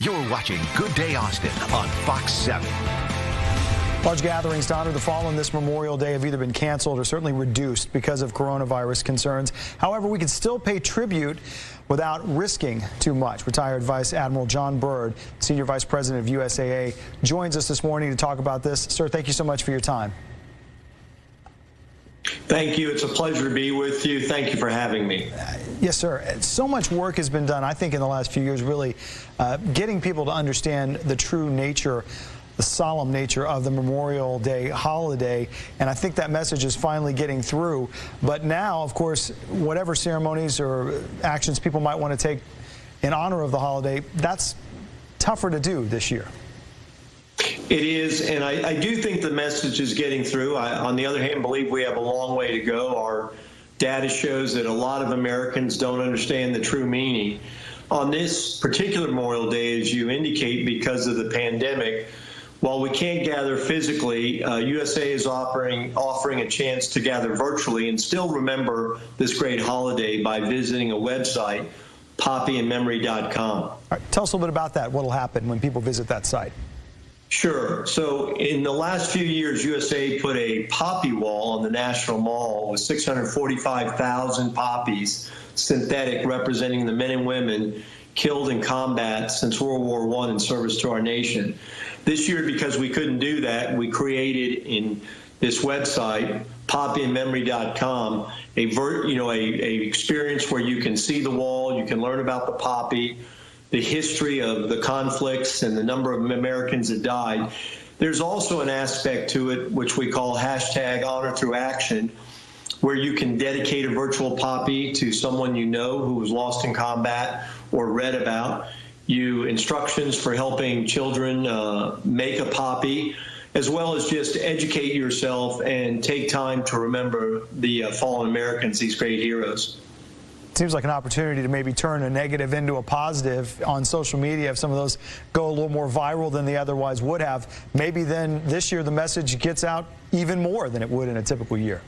You're watching Good Day Austin on Fox 7. Large gatherings to honor the fallen this Memorial Day have either been canceled or certainly reduced because of coronavirus concerns. However, we can still pay tribute without risking too much. Retired Vice Admiral John Byrd, Senior Vice President of USAA, joins us this morning to talk about this. Sir, thank you so much for your time. Thank you. It's a pleasure to be with you. Thank you for having me. Yes, sir. So much work has been done, I think, in the last few years, really getting people to understand the true nature, the solemn nature of the Memorial Day holiday, and I think that message is finally getting through. But now, of course, whatever ceremonies or actions people might want to take in honor of the holiday, that's tougher to do this year. It is, and I do think the message is getting through. On the other hand, believe we have a long way to go. Our data shows that a lot of Americans don't understand the true meaning. On this particular Memorial Day, as you indicate, because of the pandemic, while we can't gather physically, USA is offering a chance to gather virtually and still remember this great holiday by visiting a website, poppyandmemory.com. All right, tell us a little bit about that. What will happen when people visit that site? Sure. So in the last few years, USA put a poppy wall on the National Mall with 645,000 poppies, synthetic, representing the men and women killed in combat since World War I in service to our nation. This year, because we couldn't do that, we created in this website, poppyandmemory.com, a experience where you can see the wall, you can learn about the poppy, the history of the conflicts and the number of Americans that died. There's also an aspect to it which we call hashtag honor through action, where you can dedicate a virtual poppy to someone you know who was lost in combat or read about. Instructions for helping children make a poppy, as well as just educate yourself and take time to remember the fallen Americans, these great heroes. Seems like an opportunity to maybe turn a negative into a positive on social media. If some of those go a little more viral than they otherwise would have, maybe then this year the message gets out even more than it would in a typical year.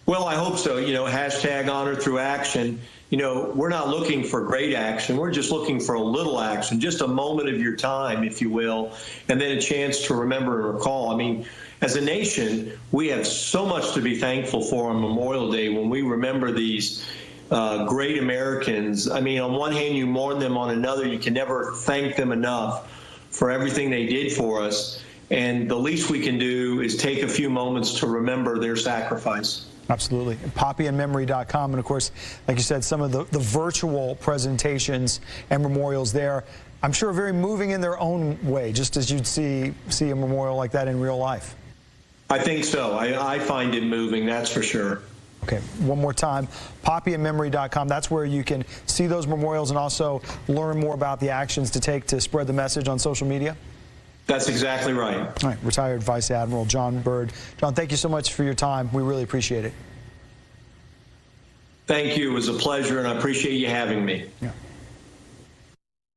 Well, I hope so. Hashtag honor through action. We're not looking for great action. We're just looking for a little action, just a moment of your time, if you will, and then a chance to remember and recall. I mean, as a nation, we have so much to be thankful for on Memorial Day when we remember these great Americans. I mean, on one hand, you mourn them, on another, you can never thank them enough for everything they did for us. And the least we can do is take a few moments to remember their sacrifice. Absolutely. Poppyandmemory.com. And of course, like you said, some of the virtual presentations and memorials there, I'm sure, are very moving in their own way, just as you'd see a memorial like that in real life. I think so. I find it moving, that's for sure. Okay, one more time, poppyandmemory.com. That's where you can see those memorials and also learn more about the actions to take to spread the message on social media? That's exactly right. All right, retired Vice Admiral John Byrd. John, thank you so much for your time. We really appreciate it. Thank you. It was a pleasure, and I appreciate you having me. Yeah.